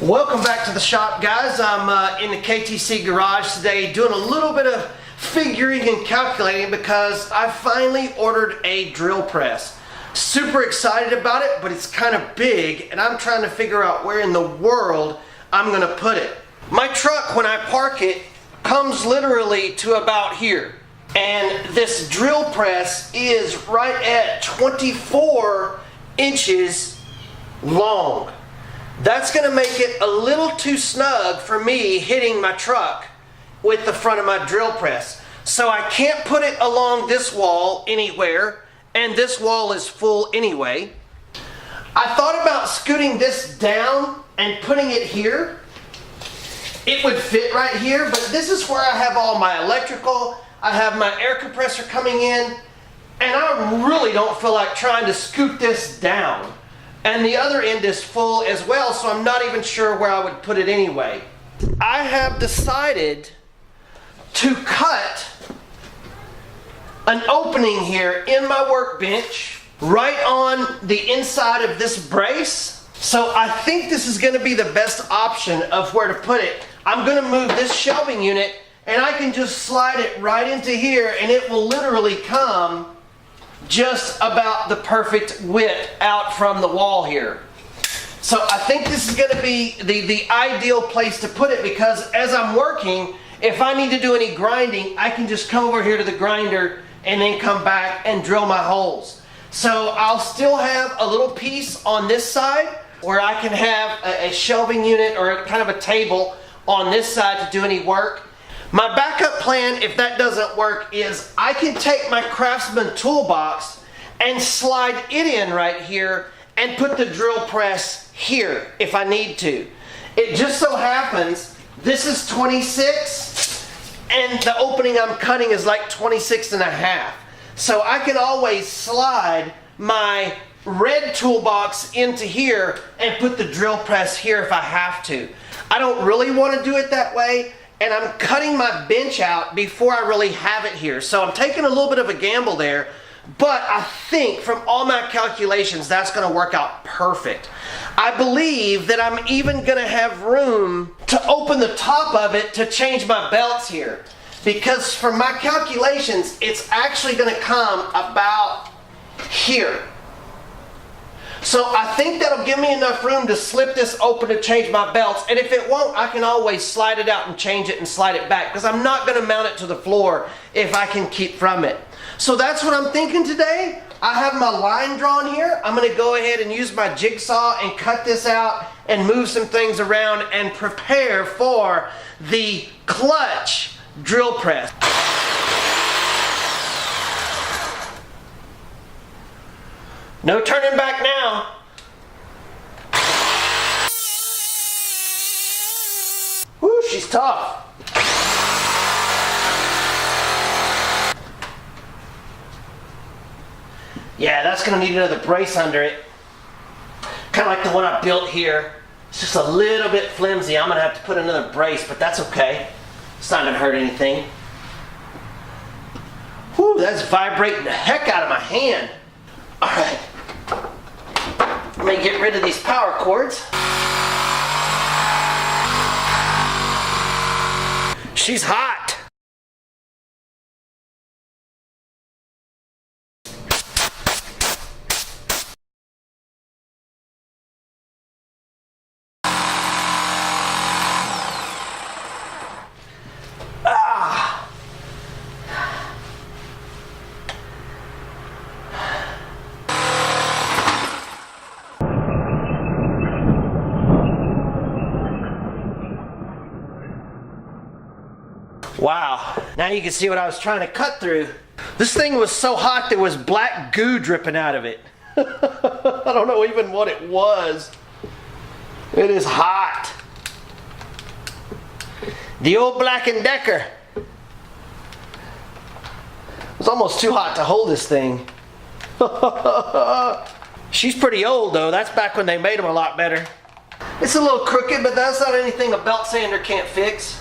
Welcome back to the shop, guys. I'm in the KTC garage today doing a little bit of figuring and calculating because I finally ordered a drill press. Super excited about it, but it's kind of big and I'm trying to figure out where in the world I'm going to put it. My truck, when I park it, comes literally to about here. And this drill press is right at 24 inches long. That's going to make it a little too snug for me hitting my truck with the front of my drill press. So I can't put it along this wall anywhere, and this wall is full anyway. I thought about scooting this down and putting it here. It would fit right here, but this is where I have all my electrical. I have my air compressor coming in, and I really don't feel like trying to scoot this down. And the other end is full as well, so I'm not even sure where I would put it anyway. I have decided to cut an opening here in my workbench right on the inside of this brace. So I think this is going to be the best option of where to put it. I'm going to move this shelving unit and I can just slide it right into here and it will literally come just about the perfect width out from the wall here. So I think this is going to be the ideal place to put it because as I'm working, if I need to do any grinding, I can just come over here to the grinder and then come back and drill my holes. So I'll still have a little piece on this side where I can have a shelving unit or kind of a table on this side to do any work. My backup plan, if that doesn't work, is I can take my Craftsman toolbox and slide it in right here and put the drill press here if I need to. It just so happens this is 26 and the opening I'm cutting is like 26 and a half. So I can always slide my red toolbox into here and put the drill press here if I have to. I don't really want to do it that way. And I'm cutting my bench out before I really have it here. So I'm taking a little bit of a gamble there, but I think from all my calculations, that's gonna work out perfect. I believe that I'm even gonna have room to open the top of it to change my belts here. Because from my calculations, it's actually gonna come about here. So I think that'll give me enough room to slip this open to change my belts. And if it won't, I can always slide it out and change it and slide it back because I'm not going to mount it to the floor if I can keep from it. So that's what I'm thinking today. I have my line drawn here. I'm going to go ahead and use my jigsaw and cut this out and move some things around and prepare for the clutch drill press. No turning back now. Woo, she's tough. Yeah, that's gonna need another brace under it. Kind of like the one I built here. It's just a little bit flimsy. I'm gonna have to put another brace, but that's okay. It's not gonna hurt anything. Whew, that's vibrating the heck out of my hand. All right. Let me get rid of these power cords. She's hot. Wow, now you can see what I was trying to cut through. This thing was so hot there was black goo dripping out of it. I don't know even what it was. It is hot. The old Black & Decker. It was almost too hot to hold this thing. She's pretty old though. That's back when they made them a lot better. It's a little crooked, but that's not anything a belt sander can't fix.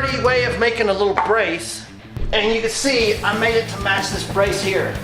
dirty way of making a little brace. And you can see I made it to match this brace here.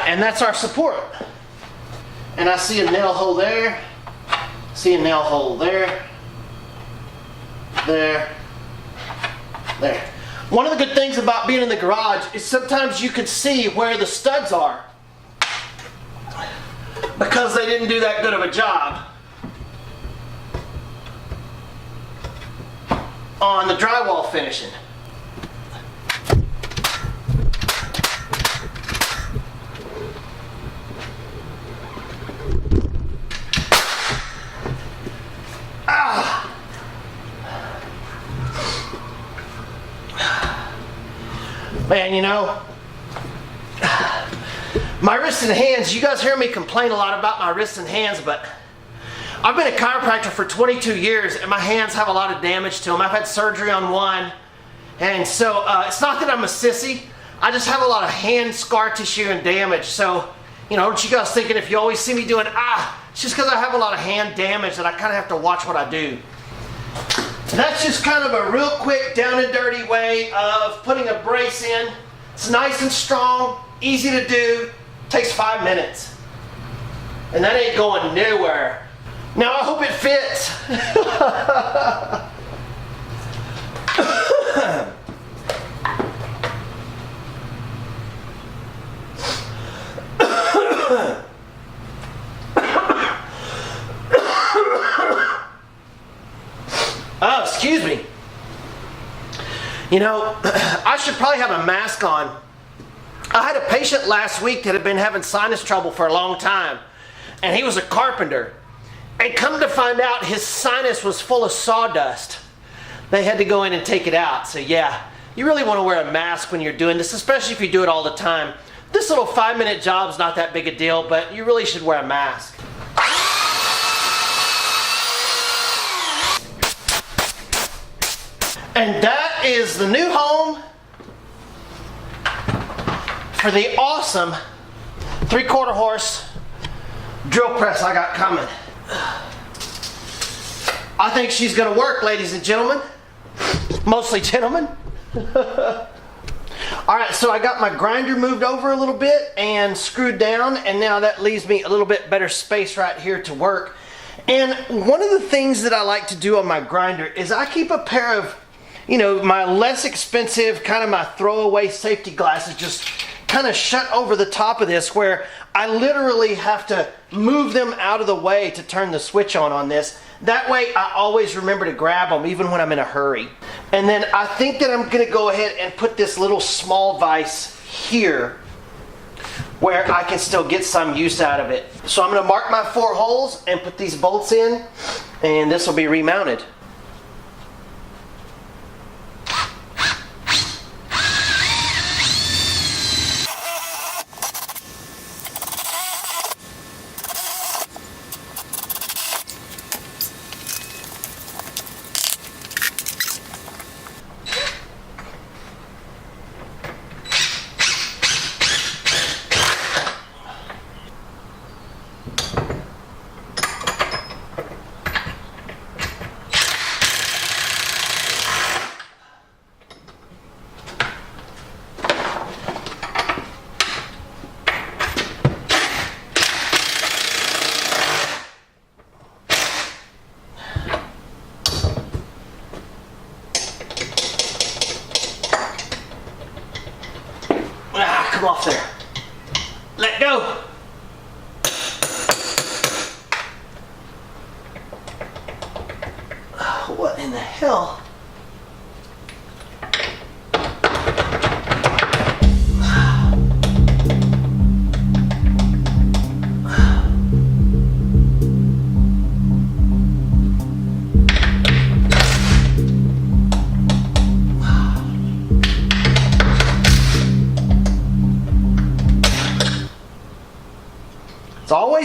And that's our support. And I see a nail hole there, see a nail hole there, there. One of the good things about being in the garage is sometimes you can see where the studs are because they didn't do that good of a job on the drywall finishing. Man, you know, my wrists and hands, you guys hear me complain a lot about my wrists and hands, but I've been a chiropractor for 22 years and my hands have a lot of damage to them. I've had surgery on one, and so it's not that I'm a sissy, I just have a lot of hand scar tissue and damage. So, you know, aren't you guys thinking if you always see me doing it's just because I have a lot of hand damage that I kind of have to watch what I do. That's just kind of a real quick down and dirty way of putting a brace in. It's nice and strong, easy to do, takes 5 minutes. And that ain't going nowhere. Now I hope it fits. Oh, excuse me. You know, I should probably have a mask on. I had a patient last week that had been having sinus trouble for a long time, and he was a carpenter. And come to find out, his sinus was full of sawdust. They had to go in and take it out. So yeah, you really want to wear a mask when you're doing this, especially if you do it all the time. This little 5-minute job's not that big a deal, but you really should wear a mask. And that is the new home for the awesome 3/4 horse drill press I got coming. I think she's gonna work, ladies and gentlemen. Mostly gentlemen. Alright, so I got my grinder moved over a little bit and screwed down, and now that leaves me a little bit better space right here to work. And one of the things that I like to do on my grinder is I keep a pair of, you know, my less expensive, kind of my throwaway safety glasses just kind of shut over the top of this, where I literally have to move them out of the way to turn the switch on this. That way I always remember to grab them even when I'm in a hurry. And then I think that I'm going to go ahead and put this little small vise here where I can still get some use out of it. So I'm going to mark my 4 holes and put these bolts in, and this will be remounted. Come off there. Let go. What in the hell?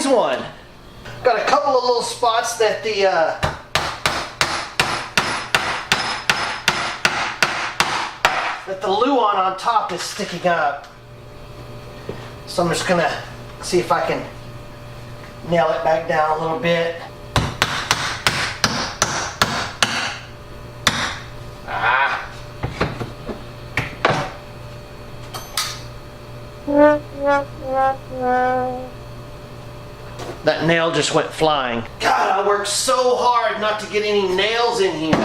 always one. Got a couple of little spots that the luan on top is sticking up. So I'm just gonna see if I can nail it back down a little bit. That nail just went flying. God, I worked so hard not to get any nails in here.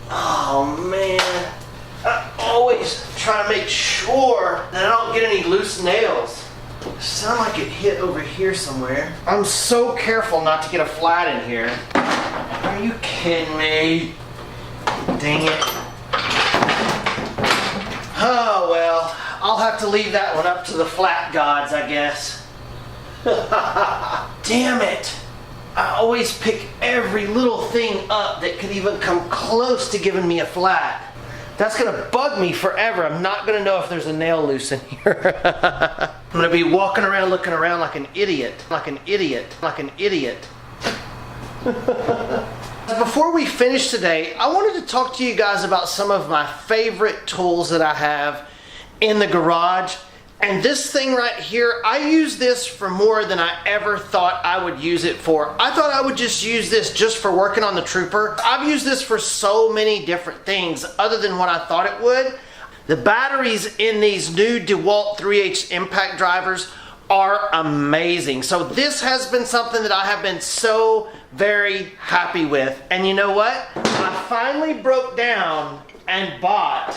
Oh man. I always try to make sure that I don't get any loose nails. Sound like it hit over here somewhere. I'm so careful not to get a flat in here. Are you kidding me? Dang it. Oh well, I'll have to leave that one up to the flat gods, I guess. Damn it. I always pick every little thing up that could even come close to giving me a flat. That's gonna bug me forever. I'm not gonna know if there's a nail loose in here. I'm gonna be walking around looking around like an idiot. Like an idiot. Like an idiot. Before we finish today, I wanted to talk to you guys about some of my favorite tools that I have in the garage. And this thing right here, I use this for more than I ever thought I would use it for. I thought I would just use this just for working on the Trooper. I've used this for so many different things other than what I thought it would. The batteries in these new DeWalt 3H Impact drivers are amazing. So this has been something that I have been so very happy with. And you know what? I finally broke down and bought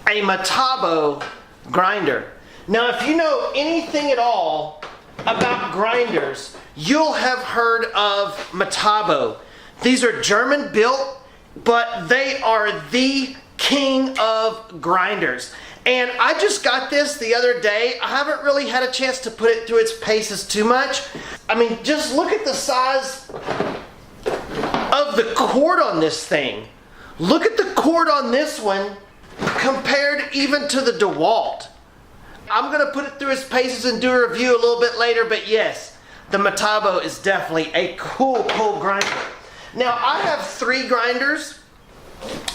a Metabo grinder. Now, if you know anything at all about grinders, you'll have heard of Metabo. These are German built, but they are the king of grinders. And I just got this the other day. I haven't really had a chance to put it through its paces too much. I mean, just look at the size of the cord on this thing. Look at the cord on this one compared even to the DeWalt. I'm gonna put it through its paces and do a review a little bit later, but yes, the Metabo is definitely a cool grinder. Now, I have 3 grinders.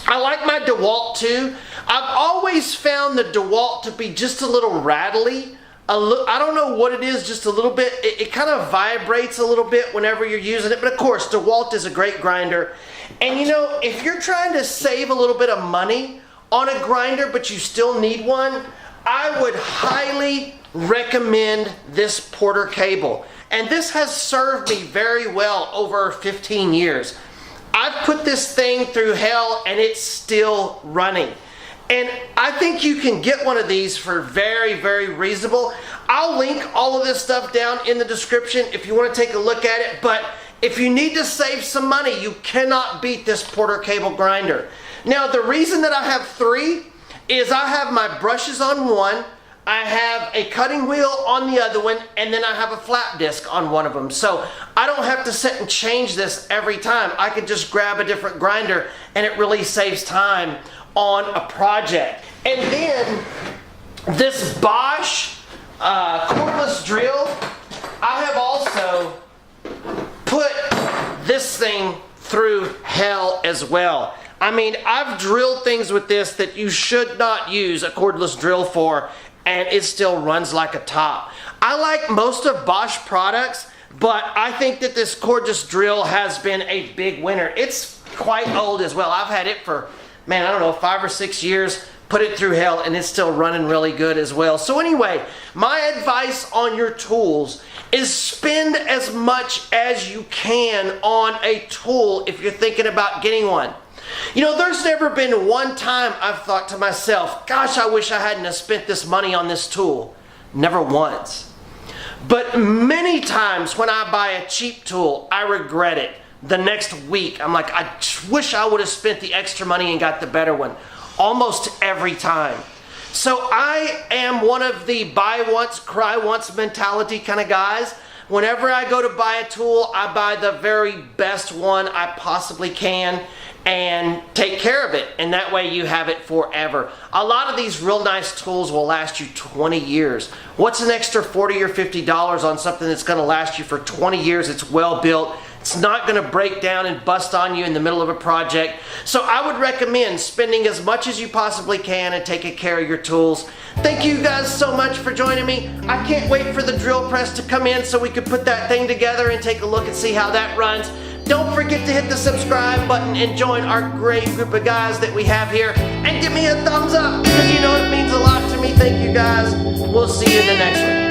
I like my DeWalt too. I've always found the DeWalt to be just a little rattly. I don't know what it is, just a little bit. It kind of vibrates a little bit whenever you're using it, but of course, DeWalt is a great grinder. And you know, if you're trying to save a little bit of money on a grinder, but you still need one, I would highly recommend this Porter cable. And this has served me very well over 15 years. I've put this thing through hell and it's still running. And I think you can get one of these for very, very reasonable. I'll link all of this stuff down in the description if you want to take a look at it. But if you need to save some money, you cannot beat this Porter cable grinder. Now, the reason that I have 3 is I have my brushes on one, I have a cutting wheel on the other one, and then I have a flap disc on one of them. So I don't have to sit and change this every time. I could just grab a different grinder and it really saves time on a project. And then this Bosch cordless drill, I have also put this thing through hell as well. I mean, I've drilled things with this that you should not use a cordless drill for, and it still runs like a top. I like most of Bosch products, but I think that this cordless drill has been a big winner. It's quite old as well. I've had it for, man, I don't know, 5 or 6 years, put it through hell, and it's still running really good as well. So anyway, my advice on your tools is spend as much as you can on a tool if you're thinking about getting one. You know, there's never been one time I've thought to myself, gosh, I wish I hadn't have spent this money on this tool. Never once. But many times when I buy a cheap tool, I regret it. The next week, I'm like, I wish I would have spent the extra money and got the better one. Almost every time. So I am one of the buy once, cry once mentality kind of guys. Whenever I go to buy a tool, I buy the very best one I possibly can. and take care of it, and that way you have it forever. A lot of these real nice tools will last you 20 years. What's an extra $40 or $50 on something that's going to last you for 20 years? It's well built. It's not going to break down and bust on you in the middle of a project. So I would recommend spending as much as you possibly can and taking care of your tools. Thank you guys so much for joining me. I can't wait for the drill press to come in so we can put that thing together and take a look and see how that runs. Don't forget to hit the subscribe button and join our great group of guys that we have here. And give me a thumbs up because you know it means a lot to me. Thank you guys. We'll see you in the next one.